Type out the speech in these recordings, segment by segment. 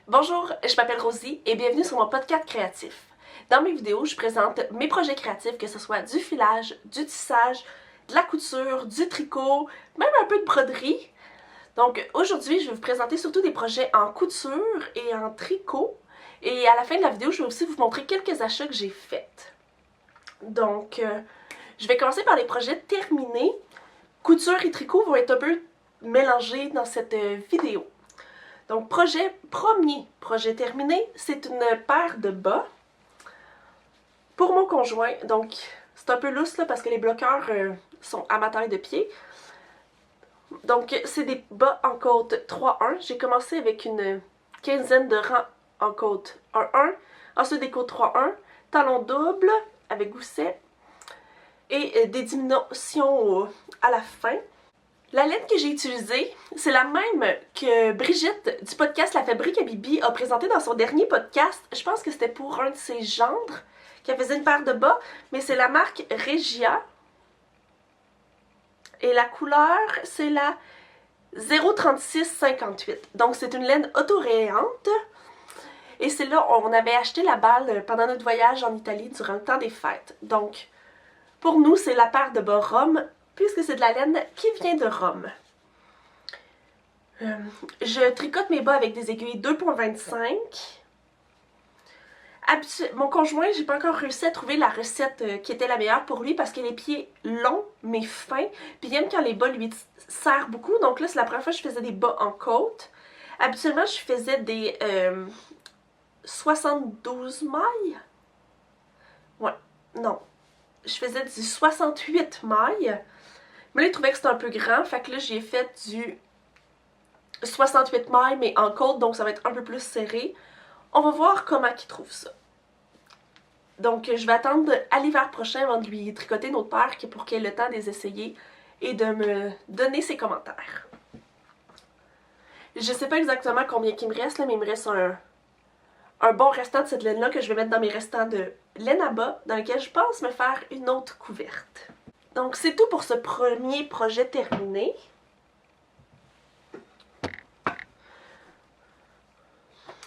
Bonjour, je m'appelle Rosie et bienvenue sur mon podcast créatif. Dans mes vidéos, je présente mes projets créatifs, que ce soit du filage, du tissage, de la couture, du tricot, même un peu de broderie. Donc aujourd'hui, je vais vous présenter surtout des projets en couture et en tricot. Et à la fin de la vidéo, je vais aussi vous montrer quelques achats que j'ai faits. Donc, je vais commencer par les projets terminés. Couture et tricot vont être un peu mélangés dans cette vidéo. Donc, premier projet terminé, c'est une paire de bas pour mon conjoint. Donc, c'est un peu lousse là parce que les bloqueurs sont à ma taille de pied. Donc, c'est des bas en côte 3-1. J'ai commencé avec une quinzaine de rangs en côte 1-1. Ensuite, des côtes 3-1, talon double avec gousset et des diminutions à la fin. La laine que j'ai utilisée, c'est la même que Brigitte du podcast La Fabrique à Bibi a présentée dans son dernier podcast. Je pense que c'était pour un de ses gendres qui faisait une paire de bas, mais c'est la marque Regia. Et la couleur, c'est la 03658. Donc c'est une laine autorayante. Et c'est là, on avait acheté la balle pendant notre voyage en Italie durant le temps des fêtes. Donc, pour nous, c'est la paire de bas Rome, puisque c'est de la laine qui vient de Rome. Je tricote mes bas avec des aiguilles 2.25. Mon conjoint, j'ai pas encore réussi à trouver la recette qui était la meilleure pour lui parce qu'il a les pieds longs mais fins. Puis il aime quand les bas lui serrent beaucoup. Donc là, c'est la première fois que je faisais des bas en côte. Habituellement, je faisais des 72 mailles. Ouais, non. Je faisais du 68 mailles. Mais là, il trouvait que c'était un peu grand. Fait que là, j'ai fait du 68 mailles, mais en côte, donc ça va être un peu plus serré. On va voir comment il trouve ça. Donc, je vais attendre à l'hiver prochain avant de lui tricoter une autre paire pour qu'il ait le temps de les essayer et de me donner ses commentaires. Je sais pas exactement combien il me reste, là, mais il me reste un bon restant de cette laine-là que je vais mettre dans mes restants de laine à bas, dans lequel je pense me faire une autre couverte. Donc, c'est tout pour ce premier projet terminé.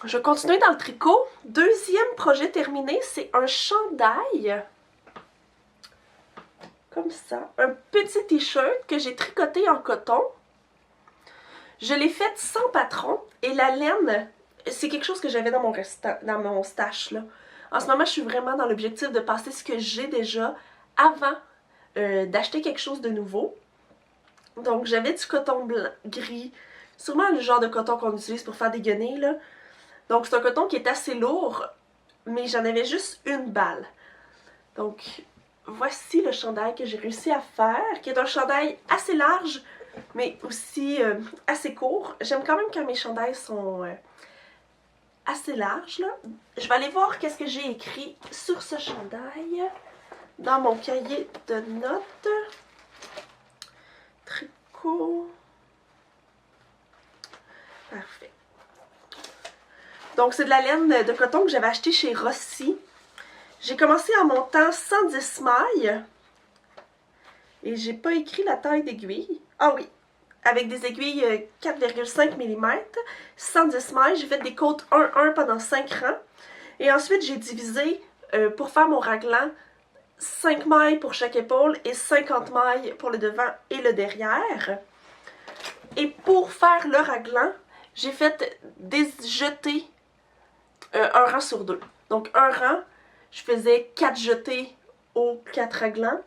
Je vais continuer dans le tricot. Deuxième projet terminé, c'est un chandail. Comme ça. Un petit t-shirt que j'ai tricoté en coton. Je l'ai fait sans patron. Et la laine, c'est quelque chose que j'avais dans mon stash, là. En ce moment, je suis vraiment dans l'objectif de passer ce que j'ai déjà avant d'acheter quelque chose de nouveau. Donc, j'avais du coton blanc, gris. Sûrement le genre de coton qu'on utilise pour faire des guenilles, là. Donc, c'est un coton qui est assez lourd, mais j'en avais juste une balle. Donc, voici le chandail que j'ai réussi à faire, qui est un chandail assez large, mais aussi assez court. J'aime quand même quand mes chandails sont assez larges, là. Je vais aller voir qu'est-ce que j'ai écrit sur ce chandail dans mon cahier de notes. Tricot. Parfait. Donc, c'est de la laine de coton que j'avais acheté chez Rossi. J'ai commencé en montant 110 mailles. Et j'ai pas écrit la taille d'aiguille. Ah oui, avec des aiguilles 4,5 mm, 110 mailles. J'ai fait des côtes 1-1 pendant 5 rangs. Et ensuite, j'ai divisé, pour faire mon raglan, 5 mailles pour chaque épaule et 50 mailles pour le devant et le derrière. Et pour faire le raglan, j'ai fait des jetés un rang sur deux. Donc un rang, je faisais 4 jetés aux 4 raglans.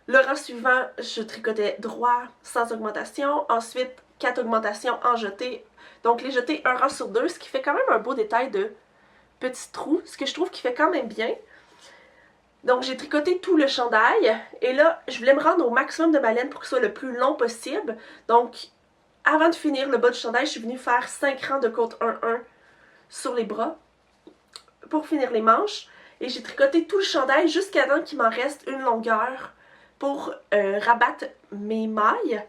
Le rang suivant, je tricotais droit sans augmentation. Ensuite, 4 augmentations en jetés. Donc les jetés un rang sur deux, ce qui fait quand même un beau détail de petits trous, ce que je trouve qui fait quand même bien. Donc j'ai tricoté tout le chandail. Et là, je voulais me rendre au maximum de ma laine pour que ce soit le plus long possible. Donc, avant de finir le bas du chandail, je suis venue faire 5 rangs de côte 1-1 sur les bras pour finir les manches. Et j'ai tricoté tout le chandail jusqu'à temps qu'il m'en reste une longueur pour rabattre mes mailles.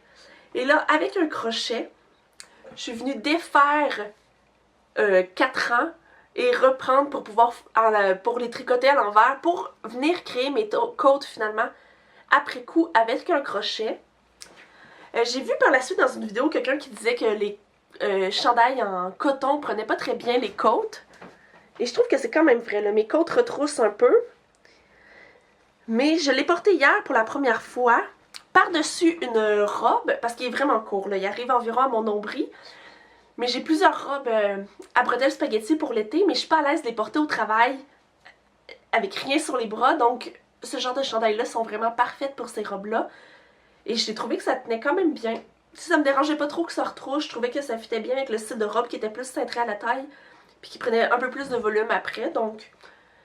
Et là, avec un crochet, je suis venue défaire 4 rangs et reprendre pour pouvoir pour les tricoter à l'envers pour venir créer mes côtes finalement après coup avec un crochet. J'ai vu par la suite dans une vidéo quelqu'un qui disait que les chandail en coton prenait pas très bien les côtes. Et je trouve que c'est quand même vrai, là. Mes côtes retroussent un peu. Mais je l'ai porté hier pour la première fois, par-dessus une robe, parce qu'il est vraiment court, là. Il arrive environ à mon nombril. Mais j'ai plusieurs robes à bretelles spaghetti pour l'été, mais je suis pas à l'aise de les porter au travail avec rien sur les bras, donc ce genre de chandails-là sont vraiment parfaites pour ces robes-là. Et j'ai trouvé que ça tenait quand même bien. Si ça me dérangeait pas trop que ça retrousse, je trouvais que ça fitait bien avec le style de robe qui était plus cintré à la taille, puis qui prenait un peu plus de volume après, donc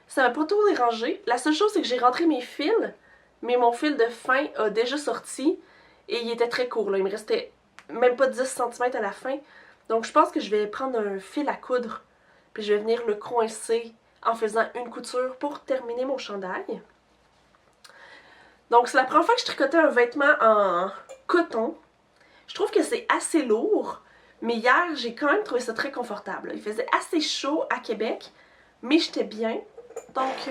ça m'a pas trop dérangé. La seule chose, c'est que j'ai rentré mes fils, mais mon fil de fin a déjà sorti, et il était très court, là. Il me restait même pas 10 cm à la fin. Donc je pense que je vais prendre un fil à coudre, puis je vais venir le coincer en faisant une couture pour terminer mon chandail. Donc c'est la première fois que je tricotais un vêtement en coton. Je trouve que c'est assez lourd, mais hier j'ai quand même trouvé ça très confortable. Il faisait assez chaud à Québec, mais j'étais bien. Donc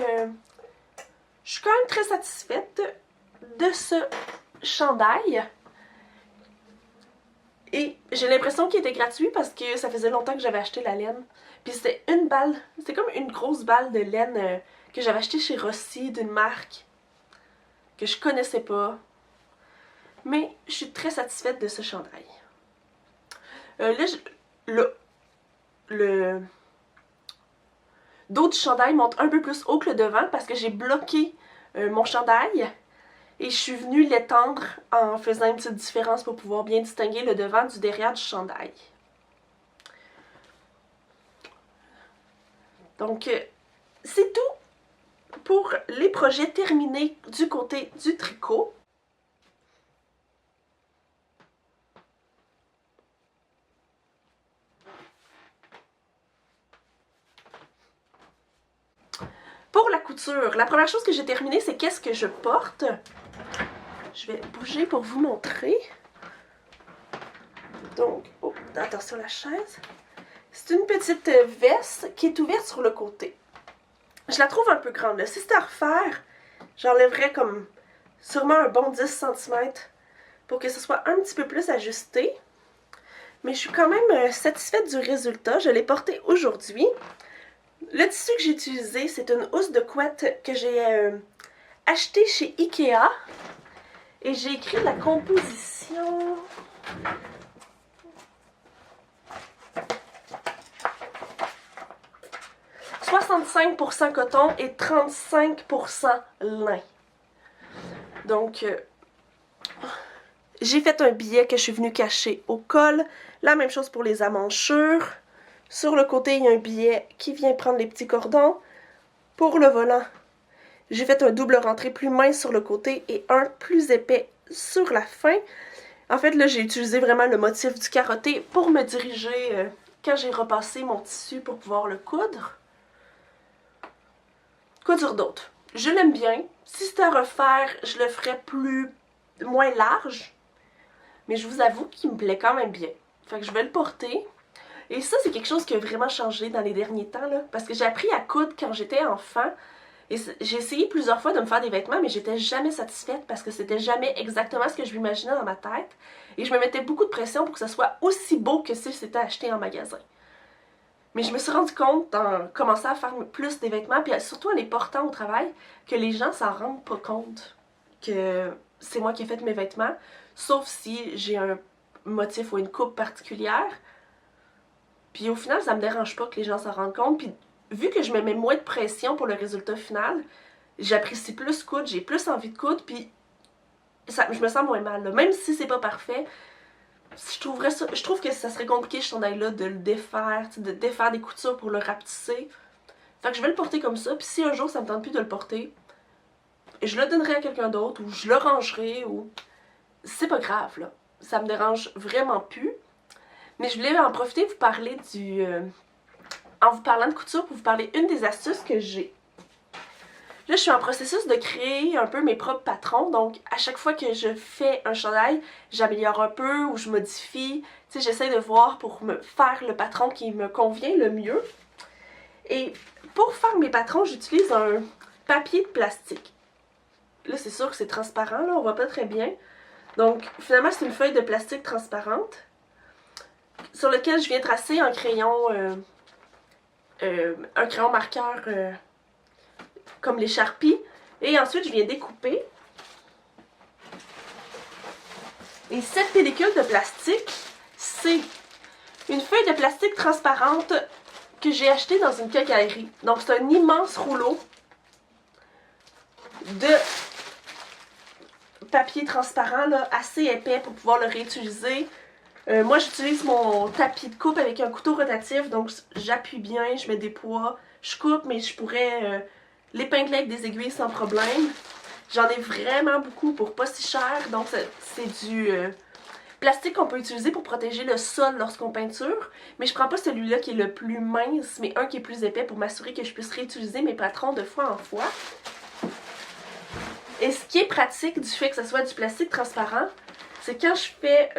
je suis quand même très satisfaite de ce chandail. Et j'ai l'impression qu'il était gratuit parce que ça faisait longtemps que j'avais acheté la laine. Puis c'était une balle, c'était comme une grosse balle de laine que j'avais acheté chez Rossi d'une marque que je connaissais pas. Mais je suis très satisfaite de ce chandail. Là, le dos du chandail monte un peu plus haut que le devant parce que j'ai bloqué mon chandail. Et je suis venue l'étendre en faisant une petite différence pour pouvoir bien distinguer le devant du derrière du chandail. Donc, c'est tout pour les projets terminés du côté du tricot. Pour la couture, la première chose que j'ai terminée, c'est qu'est-ce que je porte. Je vais bouger pour vous montrer. Donc, oh, attention à la chaise. C'est une petite veste qui est ouverte sur le côté. Je la trouve un peu grande. Là. Si c'était à refaire, j'enlèverais comme sûrement un bon 10 cm pour que ce soit un petit peu plus ajusté. Mais je suis quand même satisfaite du résultat. Je l'ai porté aujourd'hui. Le tissu que j'ai utilisé, c'est une housse de couette que j'ai achetée chez Ikea. Et j'ai écrit la composition. « 65% coton et 35% lin. » Donc, j'ai fait un billet que je suis venue cacher au col. La même chose pour les amanchures. Sur le côté, il y a un billet qui vient prendre les petits cordons. Pour le volant, j'ai fait un double rentré plus mince sur le côté et un plus épais sur la fin. En fait, là, j'ai utilisé vraiment le motif du carotté pour me diriger quand j'ai repassé mon tissu pour pouvoir le coudre. Quoi dire d'autre? Je l'aime bien. Si c'était à refaire, je le ferais moins large. Mais je vous avoue qu'il me plaît quand même bien. Fait que je vais le porter. Et ça, c'est quelque chose qui a vraiment changé dans les derniers temps, là. Parce que j'ai appris à coudre quand j'étais enfant. Et j'ai essayé plusieurs fois de me faire des vêtements, mais j'étais jamais satisfaite parce que c'était jamais exactement ce que je m'imaginais dans ma tête. Et je me mettais beaucoup de pression pour que ça soit aussi beau que si c'était acheté en magasin. Mais je me suis rendu compte, en commençant à faire plus des vêtements, puis surtout en les portant au travail, que les gens s'en rendent pas compte que c'est moi qui ai fait mes vêtements, sauf si j'ai un motif ou une coupe particulière. Puis au final, ça me dérange pas que les gens s'en rendent compte. Puis vu que je me mets moins de pression pour le résultat final, j'apprécie plus coudre, j'ai plus envie de coudre, puis je me sens moins mal. Là. Même si c'est pas parfait, je trouve que ça serait compliqué ce chandail-là de le défaire, de défaire des coutures pour le rapetisser. Fait que je vais le porter comme ça, puis si un jour ça me tente plus de le porter, je le donnerai à quelqu'un d'autre, ou je le rangerai, ou... C'est pas grave, là. Ça me dérange vraiment plus. Mais je voulais en profiter vous parler en vous parlant de couture, pour vous parler une des astuces que j'ai. Là, je suis en processus de créer un peu mes propres patrons, donc à chaque fois que je fais un chandail, j'améliore un peu ou je modifie. Tu sais, j'essaie de voir pour me faire le patron qui me convient le mieux. Et pour faire mes patrons, j'utilise un papier de plastique. Là, c'est sûr que c'est transparent, là, on voit pas très bien. Donc, finalement, c'est une feuille de plastique transparente. sur lequel je viens tracer un crayon marqueur comme les Sharpies. Et ensuite, je viens découper. Et cette pellicule de plastique, c'est une feuille de plastique transparente que j'ai achetée dans une quincaillerie. Donc, c'est un immense rouleau de papier transparent, là, assez épais pour pouvoir le réutiliser. Moi, j'utilise mon tapis de coupe avec un couteau rotatif, donc j'appuie bien, je mets des poids, je coupe, mais je pourrais l'épingler avec des aiguilles sans problème. J'en ai vraiment beaucoup pour pas si cher, donc c'est du plastique qu'on peut utiliser pour protéger le sol lorsqu'on peinture, mais je prends pas celui-là qui est le plus mince, mais un qui est plus épais pour m'assurer que je puisse réutiliser mes patrons de fois en fois. Et ce qui est pratique du fait que ce soit du plastique transparent, c'est quand je fais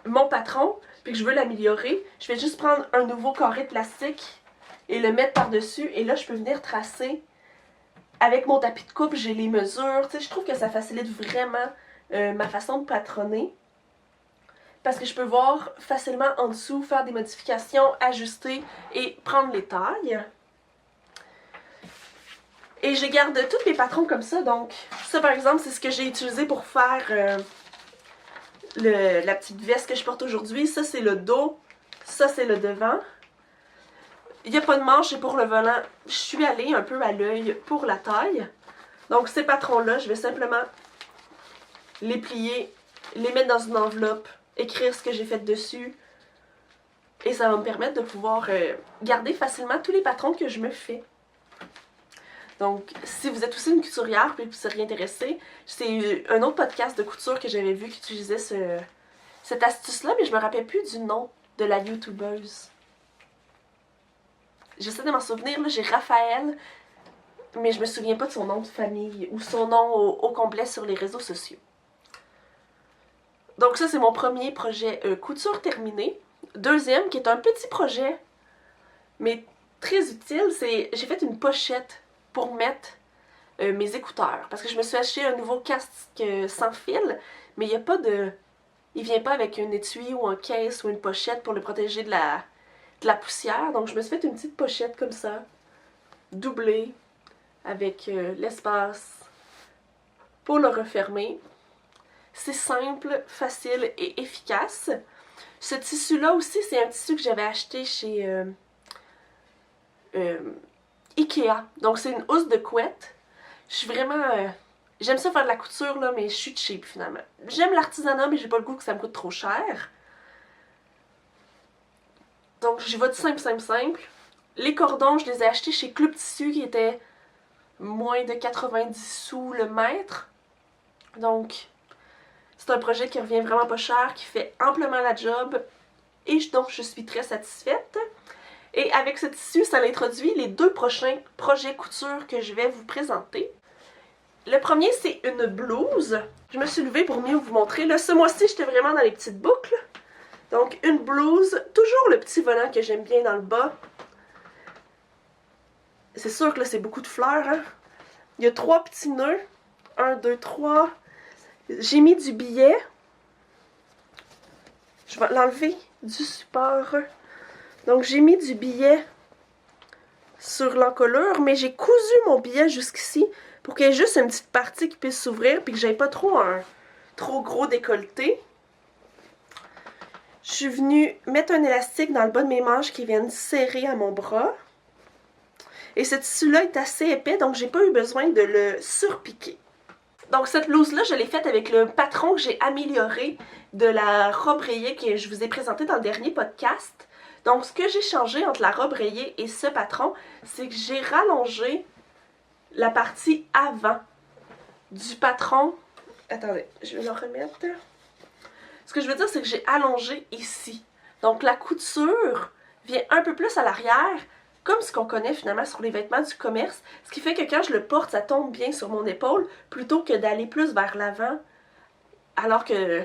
mon patron, puis que je veux l'améliorer, je vais juste prendre un nouveau carré de plastique et le mettre par-dessus, et là je peux venir tracer avec mon tapis de coupe, j'ai les mesures, tu sais, je trouve que ça facilite vraiment ma façon de patronner. Parce que je peux voir facilement en dessous, faire des modifications, ajuster et prendre les tailles. Et je garde tous mes patrons comme ça, donc ça par exemple c'est ce que j'ai utilisé pour faire la petite veste que je porte aujourd'hui. Ça c'est le dos, ça c'est le devant. Il n'y a pas de manche et pour le volant, je suis allée un peu à l'œil pour la taille. Donc ces patrons-là, je vais simplement les plier, les mettre dans une enveloppe, écrire ce que j'ai fait dessus. Et ça va me permettre de pouvoir garder facilement tous les patrons que je me fais. Donc, si vous êtes aussi une couturière et que vous seriez intéressé, c'est un autre podcast de couture que j'avais vu qui utilisait cette astuce-là, mais je me rappelle plus du nom de la youtubeuse. J'essaie de m'en souvenir, là, j'ai Raphaël, mais je me souviens pas de son nom de famille ou son nom au complet sur les réseaux sociaux. Donc ça, c'est mon premier projet couture terminé. Deuxième, qui est un petit projet, mais très utile, c'est j'ai fait une pochette pour mettre mes écouteurs. Parce que je me suis acheté un nouveau casque sans fil, mais il n'y a pas de... Il vient pas avec un étui ou un case ou une pochette pour le protéger de la poussière. Donc je me suis fait une petite pochette comme ça, doublée, avec l'espace pour le refermer. C'est simple, facile et efficace. Ce tissu-là aussi, c'est un tissu que j'avais acheté chez Ikea. Donc c'est une housse de couette. Je suis vraiment... j'aime ça faire de la couture, là, mais je suis cheap finalement. J'aime l'artisanat, mais j'ai pas le goût que ça me coûte trop cher. Donc j'y vais du simple, simple, simple. Les cordons, je les ai achetés chez Club Tissu qui étaient moins de 90 sous le mètre. Donc c'est un projet qui revient vraiment pas cher, qui fait amplement la job et donc je suis très satisfaite. Et avec ce tissu, ça introduit les deux prochains projets couture que je vais vous présenter. Le premier, c'est une blouse. Je me suis levée pour mieux vous montrer. Là, ce mois-ci, j'étais vraiment dans les petites boucles. Donc, une blouse, toujours le petit volant que j'aime bien dans le bas. C'est sûr que là, c'est beaucoup de fleurs, hein? Il y a 3 petits nœuds. 1, 2, 3. J'ai mis du billet. Je vais l'enlever du support. Donc, j'ai mis du billet sur l'encolure, mais j'ai cousu mon billet jusqu'ici pour qu'il y ait juste une petite partie qui puisse s'ouvrir puis que j'aie pas trop un trop gros décolleté. Je suis venue mettre un élastique dans le bas de mes manches qui viennent serrer à mon bras. Et ce tissu-là est assez épais, donc j'ai pas eu besoin de le surpiquer. Donc cette blouse-là, je l'ai faite avec le patron que j'ai amélioré de la robe rayée que je vous ai présenté dans le dernier podcast. Donc ce que j'ai changé entre la robe rayée et ce patron, c'est que j'ai rallongé la partie avant du patron. Attendez, je vais le remettre. Ce que je veux dire, c'est que j'ai allongé ici. Donc la couture vient un peu plus à l'arrière, comme ce qu'on connaît finalement sur les vêtements du commerce, ce qui fait que quand je le porte, ça tombe bien sur mon épaule, plutôt que d'aller plus vers l'avant, alors que,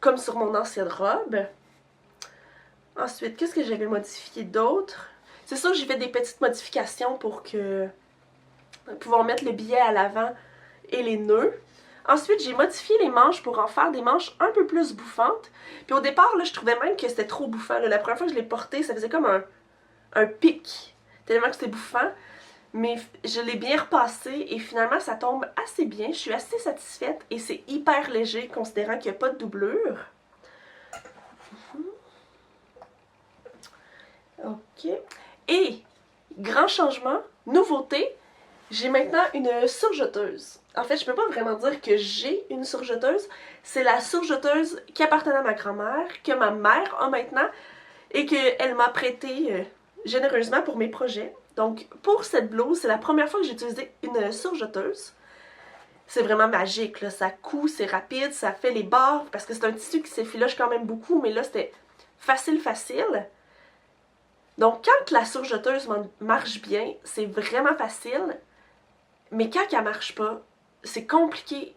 comme sur mon ancienne robe. Ensuite, qu'est-ce que j'avais modifié d'autre? C'est sûr que j'ai fait des petites modifications pour pouvoir mettre le billet à l'avant et les nœuds. Ensuite, j'ai modifié les manches pour en faire des manches un peu plus bouffantes. Puis au départ, là, je trouvais même que c'était trop bouffant. Là. La première fois que je l'ai porté, ça faisait comme un pic. Tellement que c'était bouffant. Mais je l'ai bien repassé et finalement, ça tombe assez bien. Je suis assez satisfaite et c'est hyper léger considérant qu'il n'y a pas de doublure. Ok. Et, grand changement, nouveauté, j'ai maintenant une surjeteuse. En fait, je peux pas vraiment dire que j'ai une surjeteuse. C'est la surjeteuse qui appartenait à ma grand-mère, que ma mère a maintenant et qu'elle m'a prêtée généreusement pour mes projets. Donc, pour cette blouse, c'est la première fois que j'ai utilisé une surjeteuse. C'est vraiment magique, là. Ça coud, c'est rapide, ça fait les barres, parce que c'est un tissu qui s'effiloche quand même beaucoup, mais là, c'était facile. Donc, quand la surjeteuse marche bien, c'est vraiment facile, mais quand elle marche pas, c'est compliqué.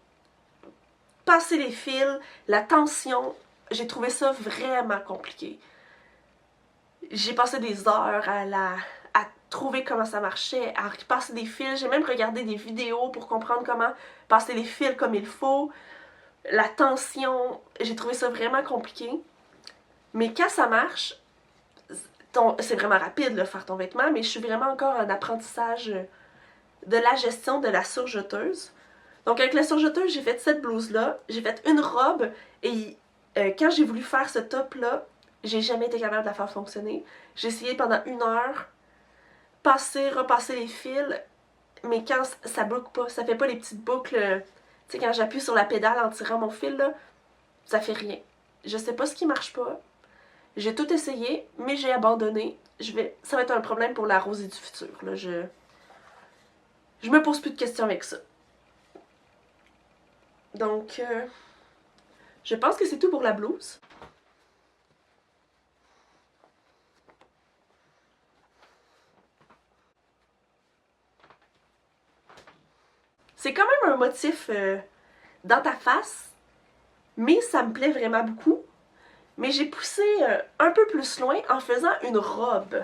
Passer les fils, la tension, j'ai trouvé ça vraiment compliqué. J'ai passé des heures à trouver comment ça marchait, à passer des fils. J'ai même regardé des vidéos pour comprendre comment passer les fils comme il faut. La tension, j'ai trouvé ça vraiment compliqué. Mais quand ça marche, c'est vraiment rapide de faire ton vêtement, mais je suis vraiment encore en apprentissage de la gestion de la surjeteuse. Donc avec la surjeteuse, j'ai fait cette blouse-là, j'ai fait une robe et quand j'ai voulu faire ce top-là, j'ai jamais été capable de la faire fonctionner. J'ai essayé pendant 1 heure, passer, repasser les fils, mais quand ça boucle pas, ça fait pas les petites boucles, tu sais, quand j'appuie sur la pédale en tirant mon fil, là, ça fait rien. Je sais pas ce qui marche pas. J'ai tout essayé, mais j'ai abandonné. Ça va être un problème pour la rosée du futur. Là. Je me pose plus de questions avec ça. Donc, je pense que c'est tout pour la blouse. C'est quand même un motif dans ta face, mais ça me plaît vraiment beaucoup. Mais j'ai poussé un peu plus loin en faisant une robe.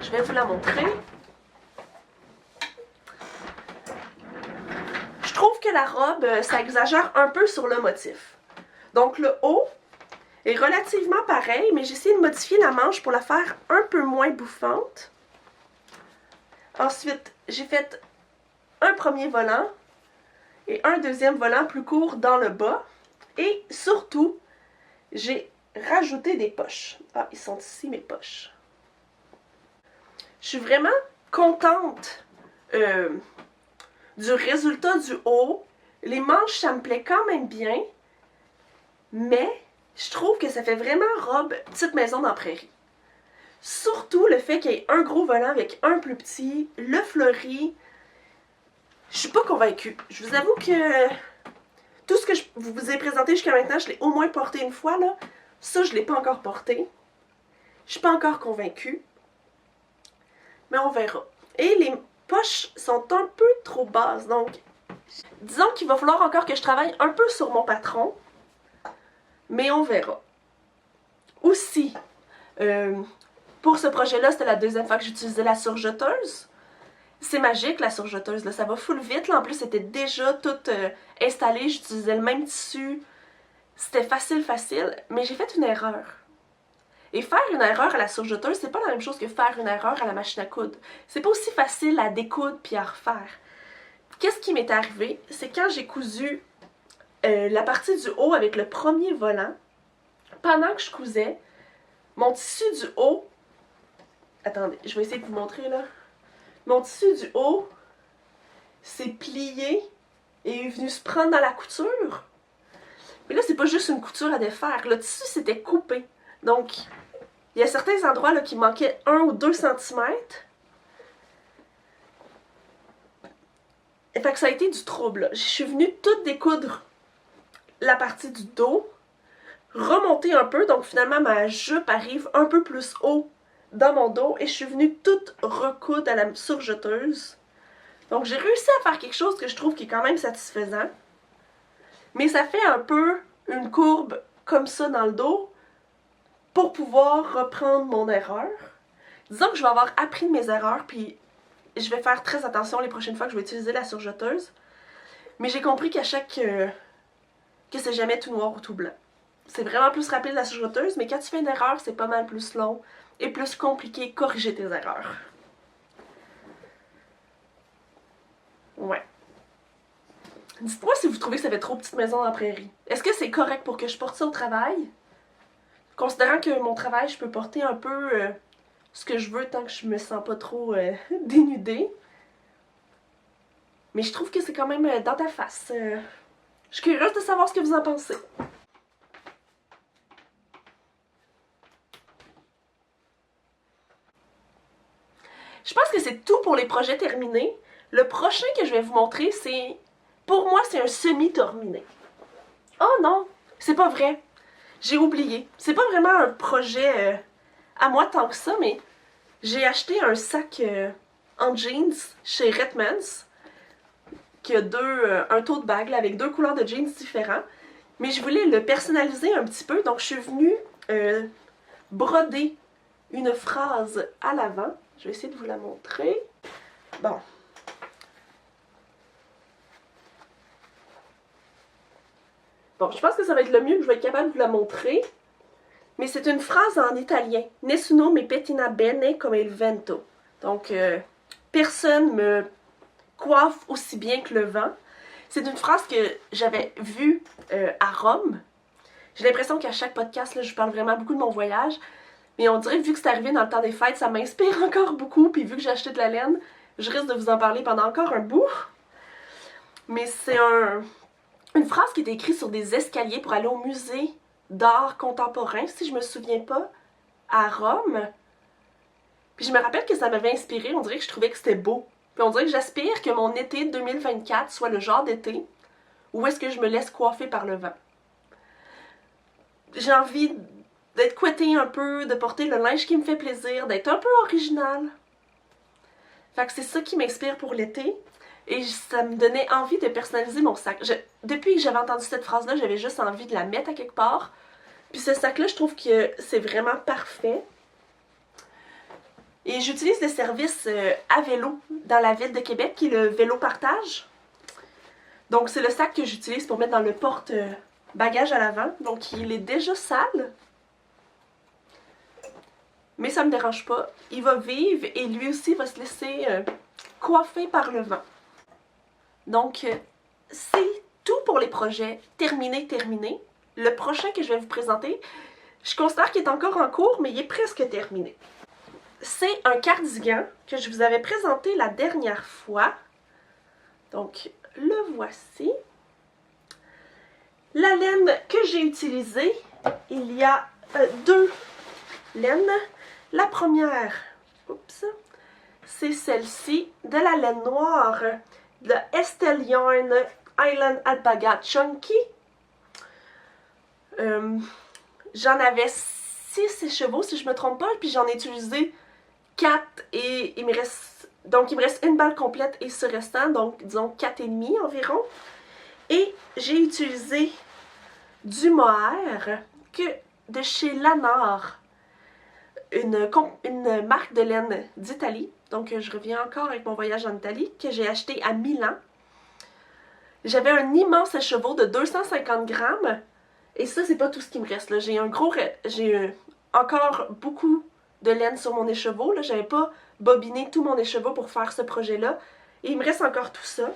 Je vais vous la montrer. Je trouve que la robe, ça exagère un peu sur le motif. Donc le haut est relativement pareil, mais j'ai essayé de modifier la manche pour la faire un peu moins bouffante. Ensuite, j'ai fait un premier volant et un deuxième volant plus court dans le bas. Et surtout, j'ai rajouté des poches. Ah, ils sont ici mes poches. Je suis vraiment contente du résultat du haut. Les manches, ça me plaît quand même bien. Mais je trouve que ça fait vraiment robe petite maison dans la prairie. Surtout le fait qu'il y ait un gros volant avec un plus petit, le fleuri. Je suis pas convaincue. Je vous avoue que tout ce que je vous ai présenté jusqu'à maintenant, je l'ai au moins porté une fois, là. Ça, je l'ai pas encore porté. Je suis pas encore convaincue. Mais on verra. Et les poches sont un peu trop basses, donc disons qu'il va falloir encore que je travaille un peu sur mon patron. Mais on verra. Aussi, pour ce projet-là, c'était la deuxième fois que j'utilisais la surjeteuse. C'est magique, la surjeteuse, là. Ça va full vite. Là. En plus, c'était déjà tout installé. J'utilisais le même tissu. C'était facile. Mais j'ai fait une erreur. Et faire une erreur à la surjeteuse, c'est pas la même chose que faire une erreur à la machine à coudre. C'est pas aussi facile à découdre puis à refaire. Qu'est-ce qui m'est arrivé? C'est quand j'ai cousu la partie du haut avec le premier volant, pendant que je cousais, mon tissu du haut... Attendez, je vais essayer de vous montrer, là. Mon tissu du haut s'est plié et est venu se prendre dans la couture. Mais là, c'est pas juste une couture à défaire. Le tissu s'était coupé. Donc, il y a certains endroits là, qui manquaient 1 ou 2 cm. Et fait que ça a été du trouble. Là. Je suis venue tout découdre la partie du dos, remonter un peu. Donc, finalement, ma jupe arrive un peu plus haut dans mon dos. Et je suis venue toute recoudre à la surjeteuse. Donc, j'ai réussi à faire quelque chose que je trouve qui est quand même satisfaisant. Mais ça fait un peu une courbe comme ça dans le dos pour pouvoir reprendre mon erreur. Disons que je vais avoir appris de mes erreurs, puis je vais faire très attention les prochaines fois que je vais utiliser la surjeteuse. Mais j'ai compris qu'à chaque... que c'est jamais tout noir ou tout blanc. C'est vraiment plus rapide la chuchoteuse, mais quand tu fais une erreur, c'est pas mal plus long et plus compliqué corriger tes erreurs. Ouais. Dites-moi si vous trouvez que ça fait trop petite maison en prairie. Est-ce que c'est correct pour que je porte ça au travail? Considérant que mon travail, je peux porter un peu ce que je veux tant que je me sens pas trop dénudée. Mais je trouve que c'est quand même dans ta face. Je suis curieuse de savoir ce que vous en pensez. Je pense que c'est tout pour les projets terminés. Le prochain que je vais vous montrer, c'est... Pour moi, c'est un semi-terminé. Oh non, c'est pas vrai. J'ai oublié. C'est pas vraiment un projet à moi tant que ça, mais j'ai acheté un sac en jeans chez Redmans qui a un tote bag là, avec 2 couleurs de jeans différents. Mais je voulais le personnaliser un petit peu, donc je suis venue broder une phrase à l'avant. Je vais essayer de vous la montrer. Bon. Bon, je pense que ça va être le mieux que je vais être capable de vous la montrer. Mais c'est une phrase en italien. Nessuno mi pettina bene come il vento. Donc, personne me coiffe aussi bien que le vent. C'est une phrase que j'avais vue à Rome. J'ai l'impression qu'à chaque podcast, là, je parle vraiment beaucoup de mon voyage. Mais on dirait que vu que c'est arrivé dans le temps des fêtes, ça m'inspire encore beaucoup. Puis vu que j'ai acheté de la laine, je risque de vous en parler pendant encore un bout. Mais c'est une phrase qui est écrite sur des escaliers pour aller au musée d'art contemporain, si je me souviens pas, à Rome. Puis je me rappelle que ça m'avait inspiré, on dirait que je trouvais que c'était beau. Puis on dirait que j'aspire que mon été 2024 soit le genre d'été où est-ce que je me laisse coiffer par le vent. J'ai envie d'être couettée un peu, de porter le linge qui me fait plaisir, d'être un peu originale. Fait que c'est ça qui m'inspire pour l'été. Et ça me donnait envie de personnaliser mon sac. Depuis que j'avais entendu cette phrase-là, j'avais juste envie de la mettre à quelque part. Puis ce sac-là, je trouve que c'est vraiment parfait. Et j'utilise le service à vélo dans la ville de Québec, qui est le vélo partage. Donc c'est le sac que j'utilise pour mettre dans le porte-bagages à l'avant. Donc il est déjà sale. Mais ça me dérange pas. Il va vivre et lui aussi va se laisser coiffer par le vent. Donc, c'est tout pour les projets terminés. Le prochain que je vais vous présenter, je considère qu'il est encore en cours, mais il est presque terminé. C'est un cardigan que je vous avais présenté la dernière fois. Donc, le voici. La laine que j'ai utilisée, il y a 2 laines. La première, c'est celle-ci, de la laine noire de Estelle Yarn Island Alpaga Chunky. J'en avais 6 écheveaux si je me trompe pas, puis j'en ai utilisé 4 et il me reste une balle complète et ce restant, donc disons 4,5 environ. Et j'ai utilisé du mohair de chez Lanard, une marque de laine d'Italie. Donc je reviens encore avec mon voyage en Italie que j'ai acheté à Milan. J'avais un immense écheveau de 250 grammes. Et ça, c'est pas tout ce qui me reste. J'ai encore beaucoup de laine sur mon écheveau. J'avais pas bobiné tout mon écheveau pour faire ce projet-là. Et il me reste encore tout ça.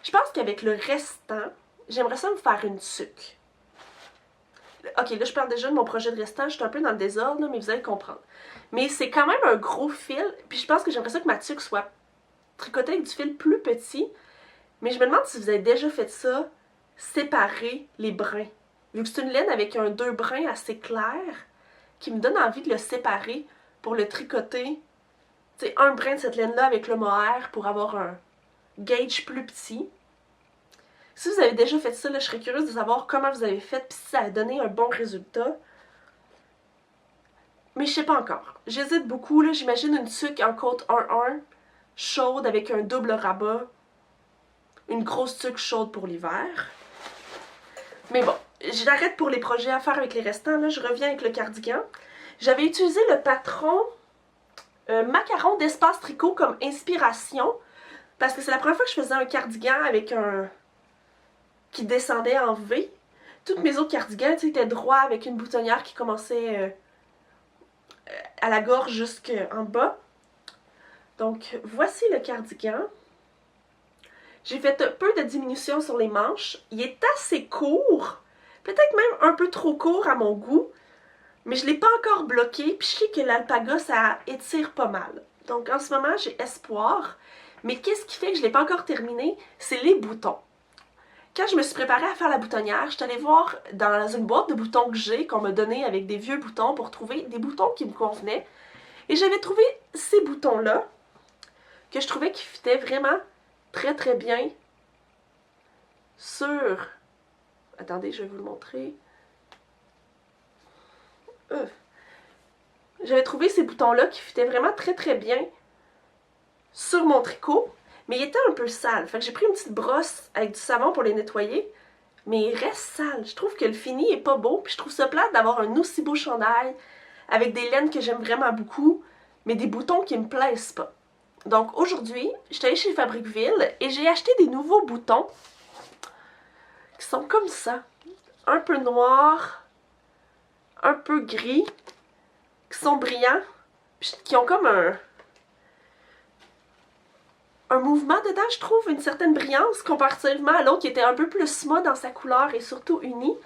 Je pense qu'avec le restant, j'aimerais ça me faire une tuque. Ok, là je parle déjà de mon projet de restant. Je suis un peu dans le désordre, mais vous allez comprendre. Mais c'est quand même un gros fil. Puis je pense que j'aimerais ça que ma tuque soit tricotée avec du fil plus petit. Mais je me demande si vous avez déjà fait ça, séparer les brins. Vu que c'est une laine avec 2 brins assez clairs, qui me donne envie de le séparer pour le tricoter. Tu sais, un brin de cette laine-là avec le mohair pour avoir un gauge plus petit. Si vous avez déjà fait ça, là, je serais curieuse de savoir comment vous avez fait, puis si ça a donné un bon résultat. Mais je sais pas encore. J'hésite beaucoup, là. J'imagine une tuque en côte 1-1, chaude avec un double rabat. Une grosse tuque chaude pour l'hiver. Mais bon, j'arrête pour les projets à faire avec les restants. Là, je reviens avec le cardigan. J'avais utilisé le patron Macaron d'Espace Tricot comme inspiration. Parce que c'est la première fois que je faisais un cardigan avec qui descendait en V. Tous mes autres cardigans étaient droits avec une boutonnière qui commençait à la gorge jusqu'en bas. Donc voici le cardigan. J'ai fait peu de diminution sur les manches. Il est assez court, peut-être même un peu trop court à mon goût, mais je ne l'ai pas encore bloqué, puis je sais que l'alpaga, ça étire pas mal. Donc en ce moment, j'ai espoir, mais qu'est-ce qui fait que je ne l'ai pas encore terminé? C'est les boutons. Quand je me suis préparée à faire la boutonnière, je suis allée voir dans une boîte de boutons que j'ai, qu'on m'a donné avec des vieux boutons pour trouver des boutons qui me convenaient. Et j'avais trouvé ces boutons-là, que je trouvais qui fitaient vraiment très très bien sur... Attendez, je vais vous le montrer. J'avais trouvé ces boutons-là qui fitaient vraiment très très bien sur mon tricot, mais il était un peu sale. Fait que j'ai pris une petite brosse avec du savon pour les nettoyer, mais il reste sale. Je trouve que le fini est pas beau, puis je trouve ça plate d'avoir un aussi beau chandail avec des laines que j'aime vraiment beaucoup, mais des boutons qui me plaisent pas. Donc aujourd'hui, je suis allée chez Fabricville et j'ai acheté des nouveaux boutons qui sont comme ça. Un peu noirs, un peu gris, qui sont brillants, qui ont comme un mouvement dedans, je trouve, une certaine brillance comparativement à l'autre qui était un peu plus mat dans sa couleur et surtout uni.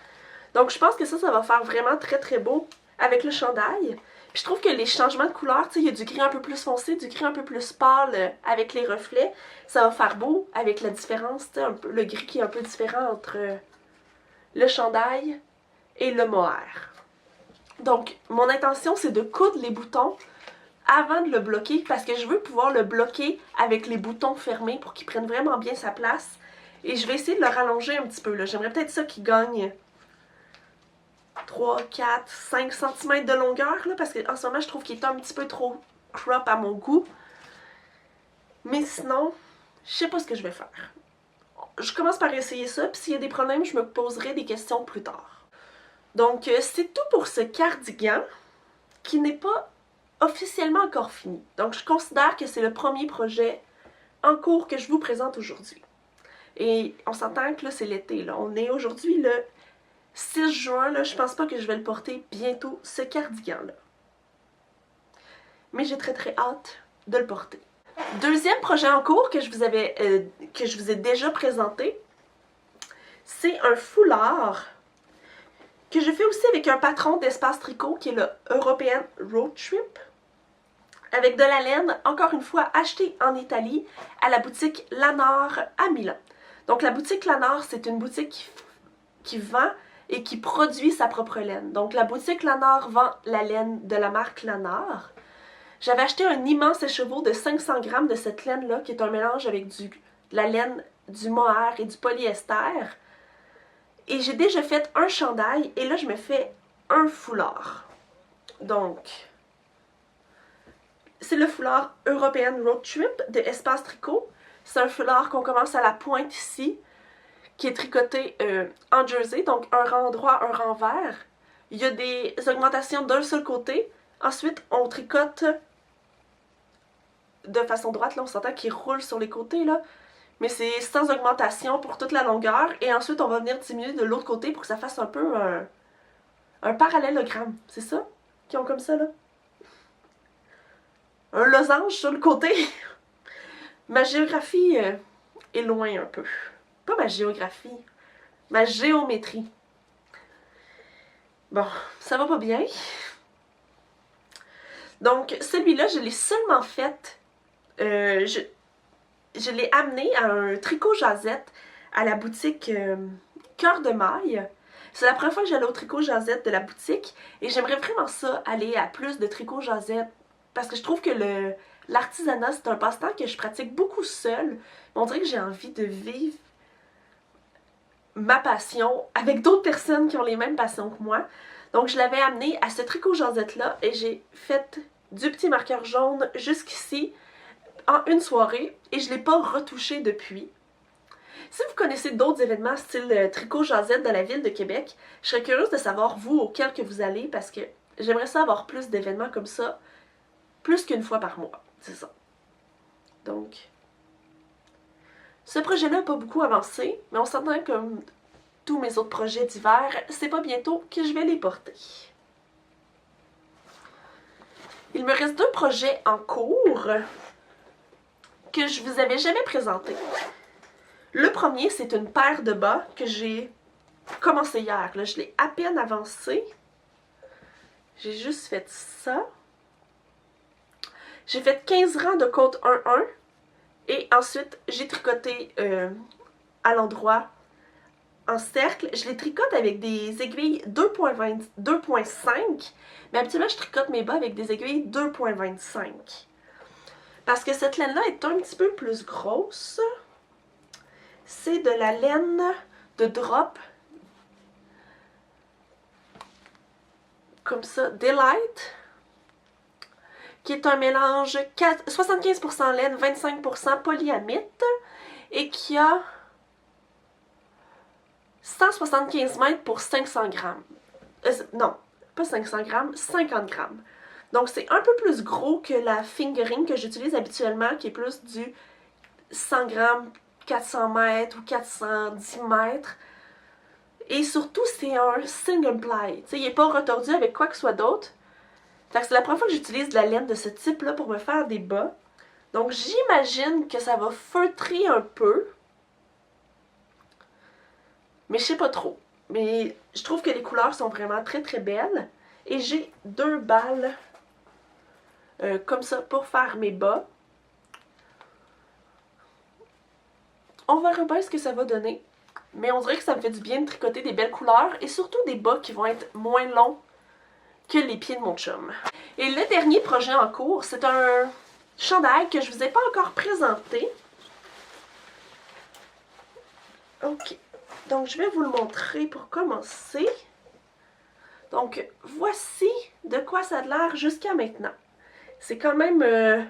Donc je pense que ça va faire vraiment très très beau avec le chandail. Puis je trouve que les changements de couleur, tu sais, il y a du gris un peu plus foncé, du gris un peu plus pâle avec les reflets. Ça va faire beau avec la différence, tu sais, un peu, le gris qui est un peu différent entre le chandail et le mohair. Donc, mon intention, c'est de coudre les boutons avant de le bloquer parce que je veux pouvoir le bloquer avec les boutons fermés pour qu'il prenne vraiment bien sa place. Et je vais essayer de le rallonger un petit peu, là. J'aimerais peut-être ça qu'il gagne 3, 4, 5 cm de longueur, là, parce qu'en ce moment, je trouve qu'il est un petit peu trop crop à mon goût. Mais sinon, je sais pas ce que je vais faire. Je commence par essayer ça, puis s'il y a des problèmes, je me poserai des questions plus tard. Donc, c'est tout pour ce cardigan qui n'est pas officiellement encore fini. Donc, je considère que c'est le premier projet en cours que je vous présente aujourd'hui. Et on s'entend que là, c'est l'été. On est aujourd'hui le 6 juin. Là, je pense pas que je vais le porter bientôt, ce cardigan-là. Mais j'ai très très hâte de le porter. Deuxième projet en cours que je vous ai déjà présenté, c'est un foulard que je fais aussi avec un patron d'Espace Tricot qui est le European Road Trip, avec de la laine, encore une fois, achetée en Italie à la boutique Lanor à Milan. Donc la boutique Lanor, c'est une boutique qui vend et qui produit sa propre laine. Donc la boutique Lanor vend la laine de la marque Lanor. J'avais acheté un immense écheveau de 500 grammes de cette laine-là, qui est un mélange avec de la laine, du mohair et du polyester. Et j'ai déjà fait un chandail, et là je me fais un foulard. Donc, c'est le foulard European Road Trip de Espace Tricot. C'est un foulard qu'on commence à la pointe ici, qui est tricoté en jersey, donc un rang droit, un rang vert. Il y a des augmentations d'un seul côté. Ensuite, on tricote de façon droite, là on s'entend qu'il roule sur les côtés, là. Mais c'est sans augmentation pour toute la longueur. Et ensuite, on va venir diminuer de l'autre côté pour que ça fasse un peu un parallélogramme. C'est ça? Qui ont comme ça, là? Un losange sur le côté. Ma géographie est loin un peu. Pas ma géographie, ma géométrie. Bon, ça va pas bien. Donc, celui-là, je l'ai seulement fait... je l'ai amené à un tricot jasette à la boutique Cœur de Maille. C'est la première fois que j'allais au tricot jasette de la boutique et j'aimerais vraiment ça, aller à plus de tricot jasette parce que je trouve que l'artisanat, c'est un passe-temps que je pratique beaucoup seule. On dirait que j'ai envie de vivre ma passion avec d'autres personnes qui ont les mêmes passions que moi. Donc je l'avais amené à ce tricot jasette-là et j'ai fait du petit marqueur jaune jusqu'ici en une soirée et je ne l'ai pas retouché depuis. Si vous connaissez d'autres événements style tricot jasette dans la ville de Québec, je serais curieuse de savoir vous auxquels que vous allez parce que j'aimerais ça avoir plus d'événements comme ça, plus qu'une fois par mois, c'est ça. Donc, Ce projet-là n'a pas beaucoup avancé, mais on s'entend comme tous mes autres projets d'hiver, c'est pas bientôt que je vais les porter. Il me reste 2 projets en cours que je vous avais jamais présentés. Le premier, c'est une paire de bas que j'ai commencé hier. Là, je l'ai à peine avancé. J'ai juste fait ça. J'ai fait 15 rangs de côte 1-1 et ensuite j'ai tricoté à l'endroit en cercle. Je les tricote avec des aiguilles 2.5, mais habituellement je tricote mes bas avec des aiguilles 2.25. Parce que cette laine-là est un petit peu plus grosse. C'est de la laine de drop. Comme ça, Delight. Qui est un mélange 75% laine, 25% polyamide. Et qui a 175 mètres pour 500 grammes. Non, pas 500 grammes, 50 grammes. Donc c'est un peu plus gros que la fingering que j'utilise habituellement, qui est plus du 100 grammes, 400 mètres ou 410 mètres. Et surtout, c'est un single ply. Il n'est pas retordu avec quoi que ce soit d'autre. Fait que c'est la première fois que j'utilise de la laine de ce type-là pour me faire des bas. Donc j'imagine que ça va feutrer un peu. Mais je sais pas trop. Mais je trouve que les couleurs sont vraiment très très belles. Et j'ai 2 balles comme ça pour faire mes bas. On verra bien ce que ça va donner. Mais on dirait que ça me fait du bien de tricoter des belles couleurs. Et surtout des bas qui vont être moins longs que les pieds de mon chum. Et le dernier projet en cours, c'est un chandail que je ne vous ai pas encore présenté. Ok. Donc, je vais vous le montrer pour commencer. Donc, voici de quoi ça a l'air jusqu'à maintenant. C'est quand même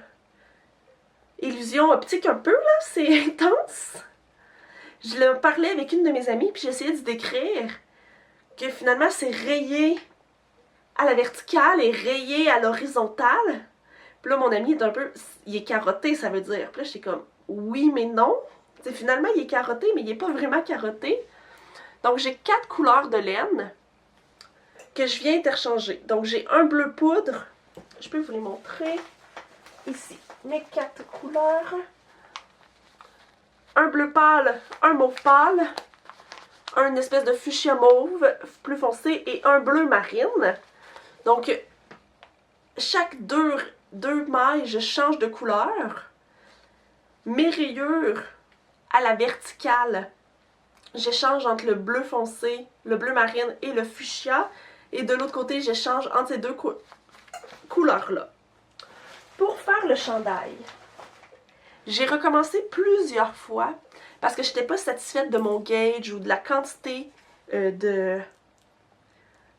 illusion optique un peu, là. C'est intense. Je le parlais avec une de mes amies, puis j'essayais de décrire que finalement, c'est rayé à la verticale et rayé à l'horizontale. Puis là, mon ami est un peu... Il est carotté, ça veut dire. Puis là, j'étais comme, oui, mais non. T'sais, finalement, il est carotté, mais il n'est pas vraiment carotté. Donc, j'ai 4 couleurs de laine que je viens interchanger. Donc, j'ai un bleu poudre. Je peux vous les montrer. Ici, mes 4 couleurs. Un bleu pâle, un mauve pâle, un espèce de fuchsia mauve plus foncé et un bleu marine. Donc, chaque deux mailles, je change de couleur. Mes rayures à la verticale, j'échange entre le bleu foncé, le bleu marine et le fuchsia. Et de l'autre côté, j'échange entre ces deux couleurs-là. Pour faire le chandail, j'ai recommencé plusieurs fois parce que je n'étais pas satisfaite de mon gauge ou de la quantité de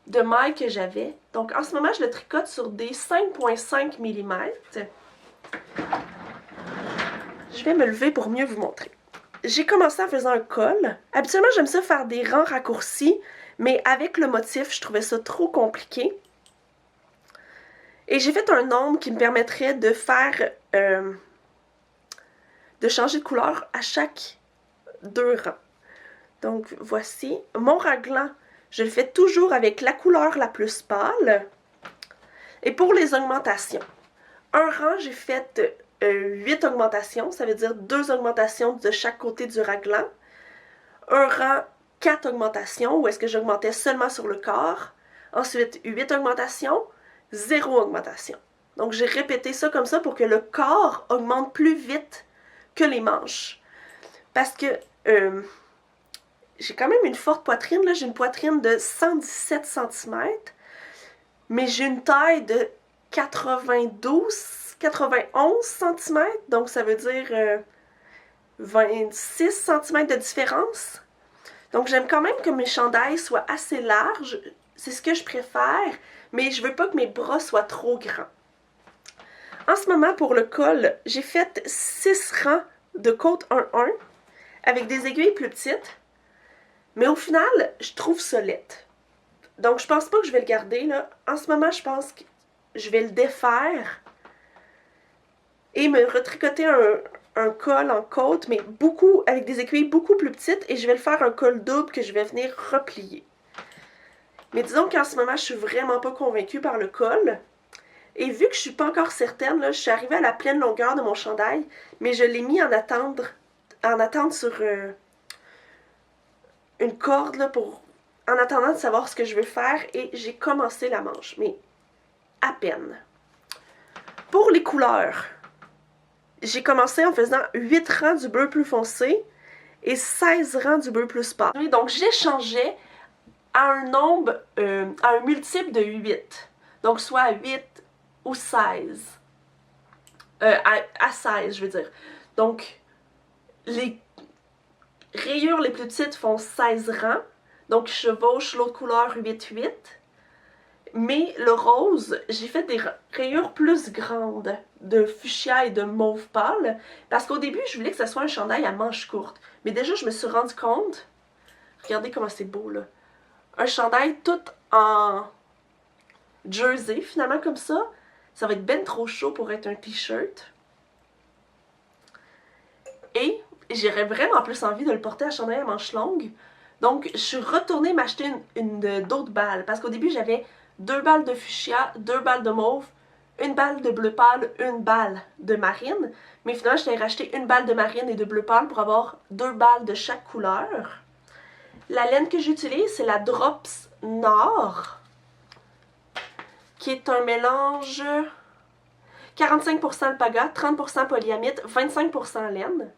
mailles que j'avais. Donc en ce moment, je le tricote sur des 5,5 mm. Je vais me lever pour mieux vous montrer. J'ai commencé en faisant un col. Habituellement, j'aime ça faire des rangs raccourcis, mais avec le motif, je trouvais ça trop compliqué. Et j'ai fait un nombre qui me permettrait de faire... de changer de couleur à chaque 2 rangs. Donc, voici. Mon raglan, je le fais toujours avec la couleur la plus pâle. Et pour les augmentations, un rang, j'ai fait 8 augmentations. Ça veut dire 2 augmentations de chaque côté du raglan. Un rang, 4 augmentations, où est-ce que j'augmentais seulement sur le corps. Ensuite, 8 augmentations, 0 augmentation. Donc, j'ai répété ça comme ça pour que le corps augmente plus vite que les manches. Parce que j'ai quand même une forte poitrine. J'ai une poitrine de 117 cm. Mais j'ai une taille de 91 cm. Donc ça veut dire 26 cm de différence. Donc j'aime quand même que mes chandails soient assez larges. C'est ce que je préfère. Mais je veux pas que mes bras soient trop grands. En ce moment, pour le col, j'ai fait 6 rangs de côte 1-1 avec des aiguilles plus petites. Mais au final, je trouve ça laid. Donc, je pense pas que je vais le garder, là. En ce moment, je pense que je vais le défaire et me retricoter un col en côte, mais beaucoup, avec des aiguilles beaucoup plus petites, et je vais le faire un col double que je vais venir replier. Mais disons qu'en ce moment, je suis vraiment pas convaincue par le col. Et vu que je suis pas encore certaine, là, je suis arrivée à la pleine longueur de mon chandail, mais je l'ai mis en attente sur une corde là, en attendant de savoir ce que je veux faire, et j'ai commencé la manche, mais à peine. Pour les couleurs, j'ai commencé en faisant 8 rangs du bleu plus foncé et 16 rangs du bleu plus pâle. Donc j'échangeais à un nombre, à un multiple de 8. Donc soit 8 ou 16. À 16, je veux dire. Donc, les rayures les plus petites font 16 rangs. Donc, je chevauche l'autre couleur 8-8. Mais le rose, j'ai fait des rayures plus grandes de fuchsia et de mauve pâle. Parce qu'au début, je voulais que ce soit un chandail à manches courtes. Mais déjà, je me suis rendu compte. Regardez comment c'est beau, là. Un chandail tout en jersey, finalement, comme ça. Ça va être ben trop chaud pour être un t-shirt. Et j'aurais vraiment plus envie de le porter à chandail à manches longues. Donc, je suis retournée m'acheter d'autres balles. Parce qu'au début, j'avais 2 balles de fuchsia, 2 balles de mauve, 1 balle de bleu pâle, 1 balle de marine. Mais finalement, je t'ai racheté 1 balle de marine et de bleu pâle pour avoir 2 balles de chaque couleur. La laine que j'utilise, c'est la Drops Nord, qui est un mélange 45% alpaga, 30% polyamide, 25% laine.